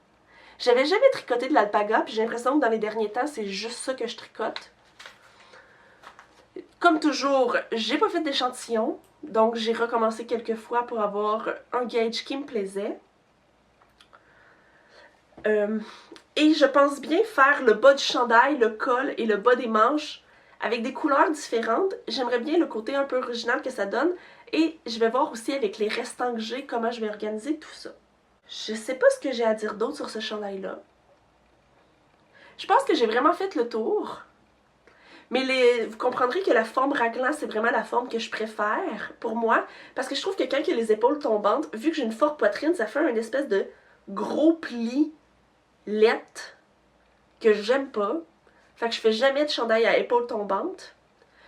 J'avais jamais tricoté de l'alpaga, puis j'ai l'impression que dans les derniers temps, c'est juste ça que je tricote. Comme toujours, j'ai pas fait d'échantillon, donc j'ai recommencé quelques fois pour avoir un gauge qui me plaisait. Et je pense bien faire le bas du chandail, le col et le bas des manches avec des couleurs différentes. J'aimerais bien le côté un peu original que ça donne. Et je vais voir aussi avec les restants que j'ai comment je vais organiser tout ça. Je sais pas ce que j'ai à dire d'autre sur ce chandail-là. Je pense que j'ai vraiment fait le tour. Mais vous comprendrez que la forme raglan, c'est vraiment la forme que je préfère pour moi. Parce que je trouve que quand il y a les épaules tombantes, vu que j'ai une forte poitrine, ça fait une espèce de gros pli lettre que j'aime pas. Fait que je fais jamais de chandail à épaules tombantes.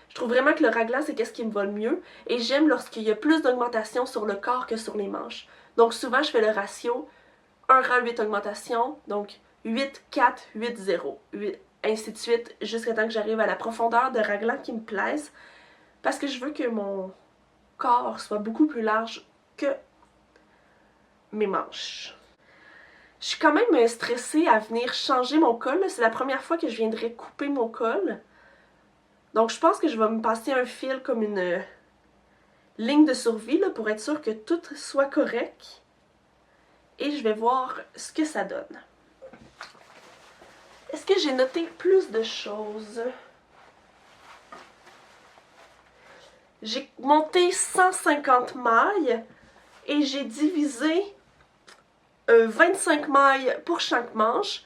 Je trouve vraiment que le raglan, c'est qu'est-ce qui me va le mieux. Et j'aime lorsqu'il y a plus d'augmentation sur le corps que sur les manches. Donc souvent, je fais le ratio 1 rang 8 augmentation. Donc 8, 4, 8, 0. 8, ainsi de suite, jusqu'à temps que j'arrive à la profondeur de raglan qui me plaise. Parce que je veux que mon corps soit beaucoup plus large que mes manches. Je suis quand même stressée à venir changer mon col. C'est la première fois que je viendrai couper mon col. Donc je pense que je vais me passer un fil comme une ligne de survie là, pour être sûre que tout soit correct. Et je vais voir ce que ça donne. Est-ce que j'ai noté plus de choses? J'ai monté 150 mailles et j'ai divisé 25 mailles pour chaque manche,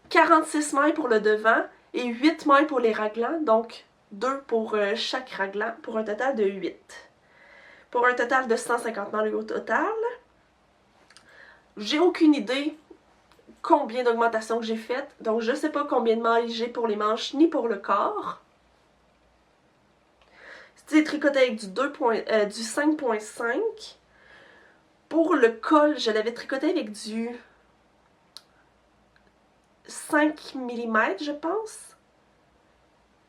46 mailles pour le devant et 8 mailles pour les raglans, donc 2 pour chaque raglan, pour un total de 8. Pour un total de 150 mailles au total. J'ai aucune idée combien d'augmentations que j'ai faites, donc je ne sais pas combien de mailles j'ai pour les manches ni pour le corps. C'est tricoté avec du 5.5. Pour le col, je l'avais tricoté avec du 5 mm, je pense.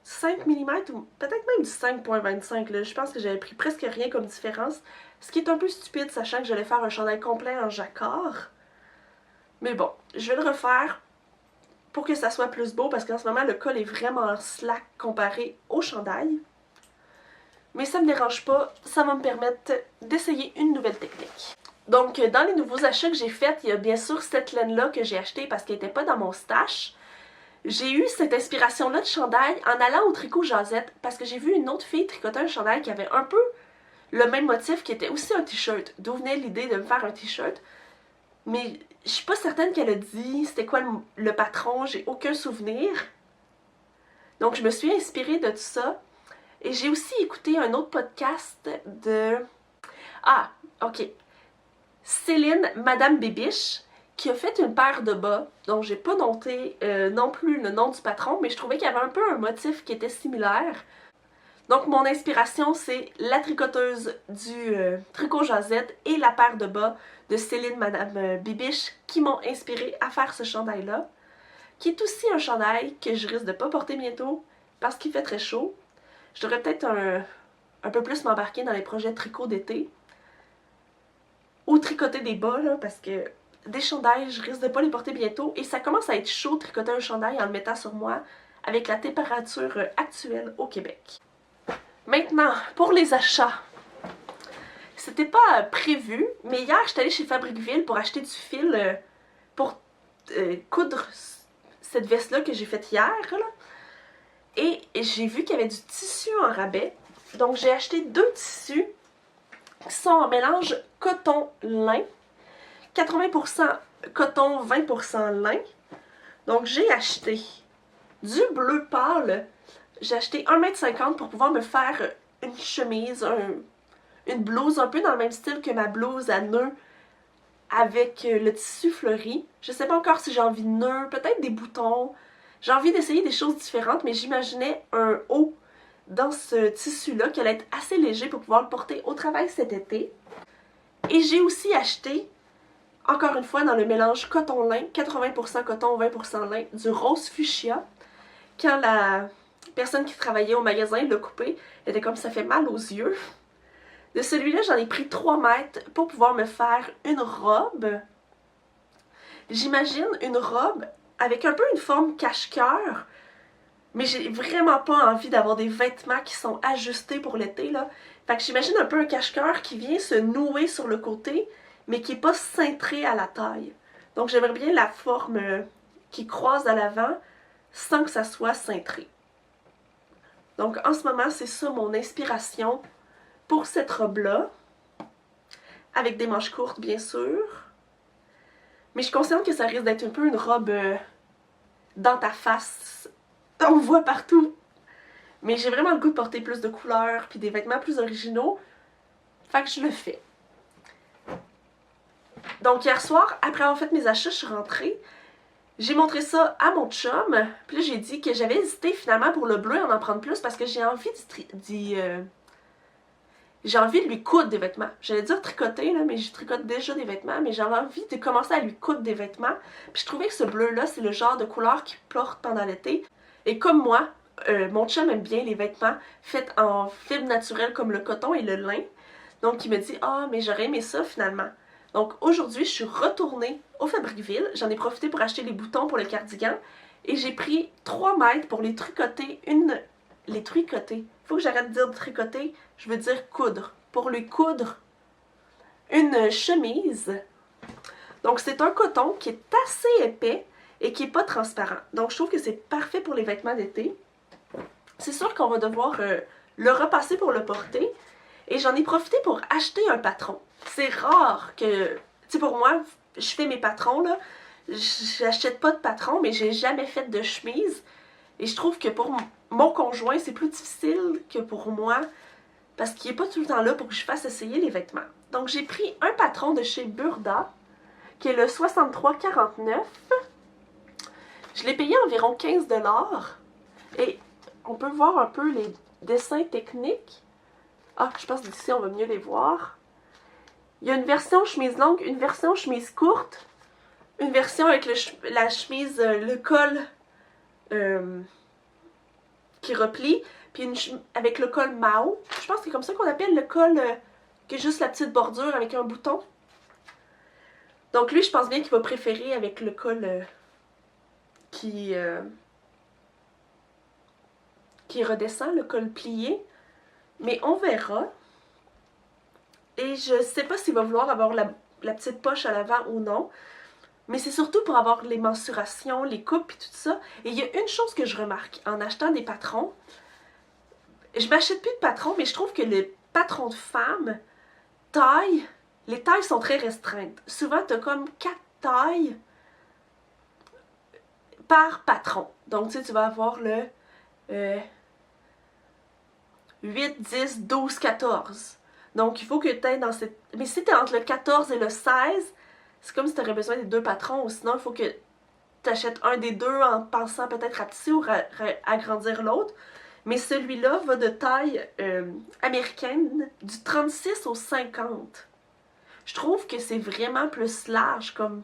5 mm ou peut-être même du 5.25. Je pense que j'avais pris presque rien comme différence. Ce qui est un peu stupide, sachant que j'allais faire un chandail complet en jacquard. Mais bon, je vais le refaire pour que ça soit plus beau, parce qu'en ce moment, le col est vraiment slack comparé au chandail. Mais ça me dérange pas, ça va me permettre d'essayer une nouvelle technique. Donc, dans les nouveaux achats que j'ai faits, il y a bien sûr cette laine-là que j'ai achetée parce qu'elle n'était pas dans mon stash. J'ai eu cette inspiration-là de chandail en allant au tricot Jazette parce que j'ai vu une autre fille tricoter un chandail qui avait un peu le même motif, qui était aussi un t-shirt. D'où venait l'idée de me faire un t-shirt. Mais je suis pas certaine qu'elle a dit c'était quoi le patron, j'ai aucun souvenir. Donc, je me suis inspirée de tout ça. Et j'ai aussi écouté un autre podcast de... Ah, ok. Céline, Madame Bébiche, qui a fait une paire de bas, dont j'ai pas noté non plus le nom du patron, mais je trouvais qu'il y avait un peu un motif qui était similaire. Donc mon inspiration, c'est la tricoteuse du Tricot Josette et la paire de bas de Céline Madame Bibiche qui m'ont inspiré à faire ce chandail-là, qui est aussi un chandail que je risque de pas porter bientôt parce qu'il fait très chaud. Je devrais peut-être un peu plus m'embarquer dans les projets de tricot d'été ou tricoter des bas, là, parce que des chandails, je risque de pas les porter bientôt et ça commence à être chaud de tricoter un chandail en le mettant sur moi avec la température actuelle au Québec. Maintenant, pour les achats. C'était pas prévu, mais hier, j'étais allée chez Fabriqueville pour acheter du fil pour coudre cette veste-là que j'ai faite hier, là. Et j'ai vu qu'il y avait du tissu en rabais. Donc, j'ai acheté 2 tissus qui sont en mélange coton-lin. 80% coton, 20% lin. Donc, j'ai acheté du bleu pâle. J'ai acheté 1,50 m pour pouvoir me faire une chemise, une blouse un peu dans le même style que ma blouse à nœuds avec le tissu fleuri. Je sais pas encore si j'ai envie de nœuds, peut-être des boutons. J'ai envie d'essayer des choses différentes, mais j'imaginais un haut dans ce tissu-là qui allait être assez léger pour pouvoir le porter au travail cet été. Et j'ai aussi acheté, encore une fois dans le mélange coton-lin, 80% coton, 20% lin, du rose fuchsia. Quand la personne qui travaillait au magasin l'a coupé, elle était comme ça fait mal aux yeux. De celui-là, j'en ai pris 3 mètres pour pouvoir me faire une robe. J'imagine une robe avec un peu une forme cache-cœur, mais j'ai vraiment pas envie d'avoir des vêtements qui sont ajustés pour l'été, là. Fait que j'imagine un peu un cache-cœur qui vient se nouer sur le côté, mais qui est pas cintré à la taille. Donc j'aimerais bien la forme qui croise à l'avant sans que ça soit cintré. Donc en ce moment, c'est ça mon inspiration pour cette robe-là, avec des manches courtes bien sûr. Mais je suis consciente que ça risque d'être un peu une robe dans ta face. On voit partout. Mais j'ai vraiment le goût de porter plus de couleurs puis des vêtements plus originaux. Fait que je le fais. Donc hier soir, après avoir fait mes achats, je suis rentrée. J'ai montré ça à mon chum. Puis là, j'ai dit que j'avais hésité finalement pour le bleu en prendre plus parce que j'ai envie j'ai envie de lui coudre des vêtements. J'allais dire tricoter, là, mais je tricote déjà des vêtements, mais j'avais envie de commencer à lui coudre des vêtements. Puis je trouvais que ce bleu-là, c'est le genre de couleur qu'il porte pendant l'été. Et comme moi, mon chum aime bien les vêtements faits en fibres naturelles comme le coton et le lin. Donc il me dit « Ah, mais j'aurais aimé ça finalement. » Donc aujourd'hui, je suis retournée au Fabriqueville. J'en ai profité pour acheter les boutons pour le cardigan. Et j'ai pris 3 mètres pour les tricoter. Les tricoter. Faut que j'arrête de dire tricoter. Je veux dire coudre. Pour lui coudre une chemise. Donc c'est un coton qui est assez épais et qui n'est pas transparent. Donc je trouve que c'est parfait pour les vêtements d'été. C'est sûr qu'on va devoir le repasser pour le porter. Et j'en ai profité pour acheter un patron. C'est rare que... Tu sais, pour moi, je fais mes patrons, là. J'achète pas de patron, mais j'ai jamais fait de chemise. Et je trouve que pour mon conjoint, c'est plus difficile que pour moi. Parce qu'il n'est pas tout le temps là pour que je fasse essayer les vêtements. Donc j'ai pris un patron de chez Burda, qui est le 63,49. Je l'ai payé environ 15 $. Et on peut voir un peu les dessins techniques. Ah, je pense d'ici on va mieux les voir. Il y a une version chemise longue, une version chemise courte, une version avec la chemise, le col qui replie, puis avec le col Mao. Je pense que c'est comme ça qu'on appelle le col qui est juste la petite bordure avec un bouton. Donc lui, je pense bien qu'il va préférer avec le col qui redescend, le col plié. Mais on verra. Et je sais pas s'il va vouloir avoir la petite poche à l'avant ou non. Mais c'est surtout pour avoir les mensurations, les coupes et tout ça. Et il y a une chose que je remarque en achetant des patrons. Je m'achète plus de patrons, mais je trouve que les patrons de femmes, les tailles sont très restreintes. Souvent, tu as comme 4 tailles par patron. Donc, tu sais, tu vas avoir le 8, 10, 12, 14. Donc, il faut que tu aies dans cette... Mais si tu es entre le 14 et le 16, c'est comme si tu aurais besoin des 2 patrons, ou sinon il faut que tu achètes un des deux en pensant peut-être à tisser ou agrandir l'autre. Mais celui-là va de taille américaine du 36 au 50. Je trouve que c'est vraiment plus large comme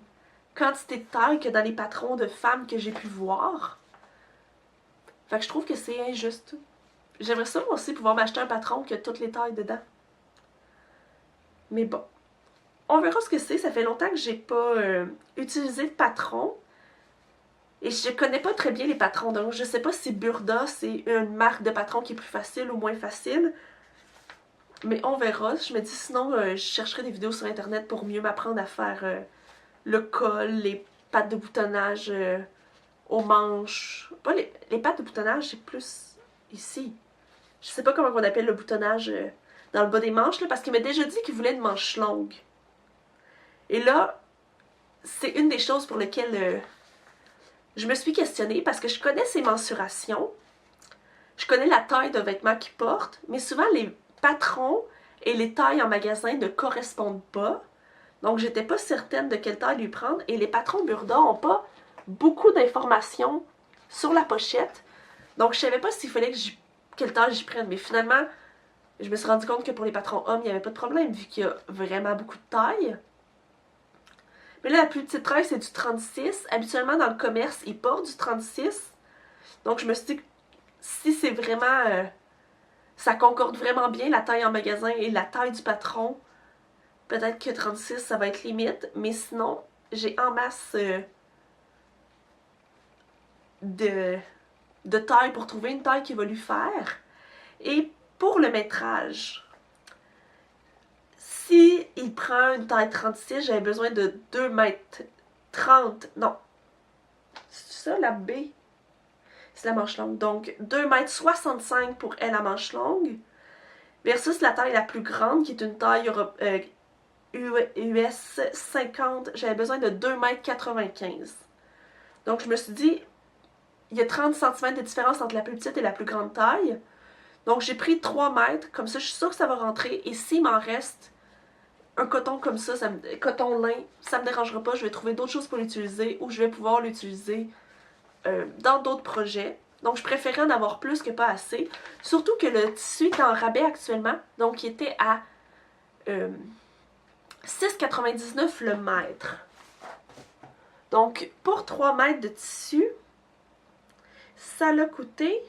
quantité de taille que dans les patrons de femmes que j'ai pu voir. Fait que je trouve que c'est injuste. J'aimerais ça moi aussi pouvoir m'acheter un patron qui a toutes les tailles dedans. Mais bon. On verra ce que c'est. Ça fait longtemps que j'ai pas utilisé de patron. Et je connais pas très bien les patrons. Donc je sais pas si Burda c'est une marque de patron qui est plus facile ou moins facile. Mais on verra. Je me dis sinon je chercherai des vidéos sur internet pour mieux m'apprendre à faire le col, les pattes de boutonnage aux manches. Pas les pattes de boutonnage, c'est plus ici. Je sais pas comment on appelle le boutonnage dans le bas des manches, là, parce qu'il m'a déjà dit qu'il voulait une manche longue. Et là, c'est une des choses pour lesquelles je me suis questionnée, parce que je connais ses mensurations, je connais la taille de vêtements qu'il porte, mais souvent les patrons et les tailles en magasin ne correspondent pas. Donc, j'étais pas certaine de quelle taille lui prendre. Et les patrons Burda n'ont pas beaucoup d'informations sur la pochette. Donc, je savais pas s'il fallait que quelle taille j'y prenne. Mais finalement, je me suis rendu compte que pour les patrons hommes, il n'y avait pas de problème, vu qu'il y a vraiment beaucoup de tailles. Mais là, la plus petite taille, c'est du 36. Habituellement, dans le commerce, ils portent du 36. Donc, je me suis dit que si c'est vraiment... ça concorde vraiment bien, la taille en magasin et la taille du patron, peut-être que 36, ça va être limite. Mais sinon, j'ai en masse de taille pour trouver une taille qui va lui faire. Et pour le métrage, si il prend une taille 36, j'avais besoin de 2 mètres 30. Non. C'est ça la B? C'est la manche longue. Donc 2 mètres 65 pour elle la manche longue. Versus la taille la plus grande qui est une taille US 50. J'avais besoin de 2 mètres 95. Donc je me suis dit, il y a 30 cm de différence entre la plus petite et la plus grande taille. Donc j'ai pris 3 mètres. Comme ça, je suis sûre que ça va rentrer. Et s'il m'en reste un coton comme ça, coton lin, ça me dérangera pas. Je vais trouver d'autres choses pour l'utiliser ou je vais pouvoir l'utiliser dans d'autres projets. Donc je préférais en avoir plus que pas assez. Surtout que le tissu est en rabais actuellement. Donc il était à 6,99 le mètre. Donc pour 3 mètres de tissu, ça l'a coûté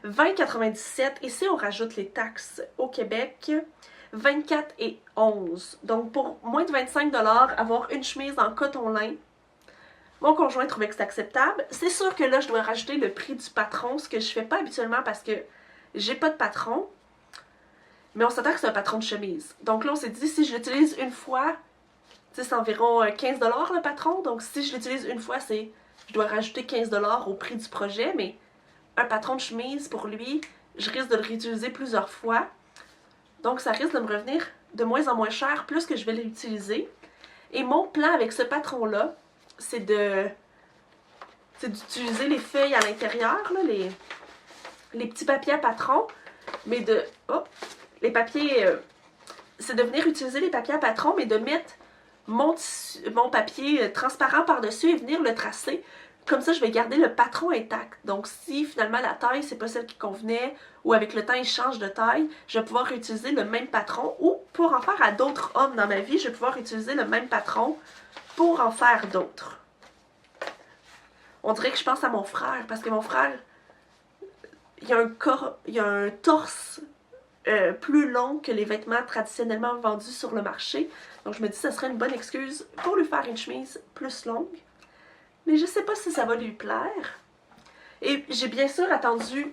20,97. Et si on rajoute les taxes au Québec, 24 et 11. Donc pour moins de 25 $, avoir une chemise en coton lin, mon conjoint trouvait que c'était acceptable. C'est sûr que là, je dois rajouter le prix du patron, ce que je fais pas habituellement parce que j'ai pas de patron. Mais on s'attend que c'est un patron de chemise. Donc là, on s'est dit, si je l'utilise une fois, c'est environ 15 $ le patron. Donc si je l'utilise une fois, je dois rajouter 15 $ au prix du projet. Mais un patron de chemise, pour lui, je risque de le réutiliser plusieurs fois. Donc ça risque de me revenir de moins en moins cher plus que je vais l'utiliser. Et mon plan avec ce patron-là, c'est d'utiliser les feuilles à l'intérieur, les petits papiers à patron, mais les papiers, c'est de venir utiliser les papiers à patron, mais de mettre mon papier transparent par-dessus et venir le tracer. Comme ça, je vais garder le patron intact. Donc, si finalement la taille, c'est pas celle qui convenait, ou avec le temps, il change de taille, je vais pouvoir réutiliser le même patron, ou pour en faire à d'autres hommes dans ma vie, je vais pouvoir utiliser le même patron pour en faire d'autres. On dirait que je pense à mon frère, parce que mon frère, il a un torse plus long que les vêtements traditionnellement vendus sur le marché. Donc je me dis que ce serait une bonne excuse pour lui faire une chemise plus longue. Mais je sais pas si ça va lui plaire. Et j'ai bien sûr attendu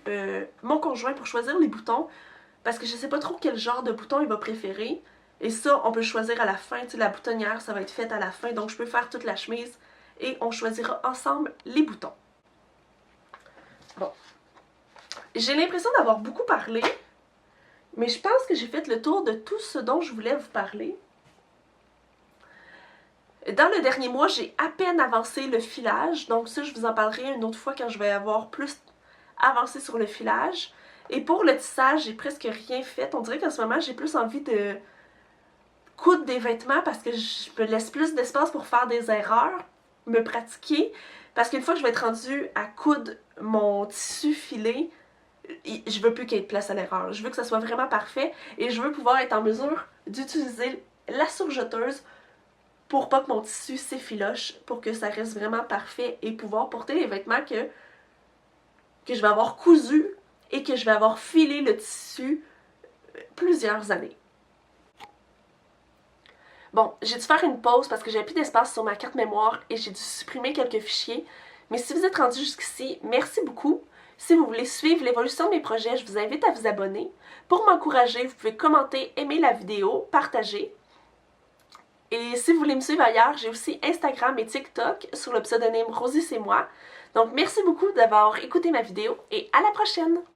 mon conjoint pour choisir les boutons, parce que je sais pas trop quel genre de bouton il va préférer. Et ça, on peut choisir à la fin. Tu sais, la boutonnière, ça va être fait à la fin. Donc je peux faire toute la chemise et on choisira ensemble les boutons. Bon. J'ai l'impression d'avoir beaucoup parlé, mais je pense que j'ai fait le tour de tout ce dont je voulais vous parler. Dans le dernier mois, j'ai à peine avancé le filage. Donc ça, je vous en parlerai une autre fois quand je vais avoir plus avancé sur le filage. Et pour le tissage, j'ai presque rien fait. On dirait qu'en ce moment, j'ai plus envie de coudre des vêtements parce que je me laisse plus d'espace pour faire des erreurs, me pratiquer, parce qu'une fois que je vais être rendue à coudre mon tissu filé, je veux plus qu'il y ait de place à l'erreur. Je veux que ça soit vraiment parfait et je veux pouvoir être en mesure d'utiliser la surjeteuse pour pas que mon tissu s'effiloche, pour que ça reste vraiment parfait et pouvoir porter les vêtements que je vais avoir cousus et que je vais avoir filé le tissu plusieurs années. Bon, j'ai dû faire une pause parce que j'avais plus d'espace sur ma carte mémoire et j'ai dû supprimer quelques fichiers. Mais si vous êtes rendu jusqu'ici, merci beaucoup. Si vous voulez suivre l'évolution de mes projets, je vous invite à vous abonner. Pour m'encourager, vous pouvez commenter, aimer la vidéo, partager. Et si vous voulez me suivre ailleurs, j'ai aussi Instagram et TikTok sur le pseudonyme Rosie c'est moi. Donc merci beaucoup d'avoir écouté ma vidéo et à la prochaine!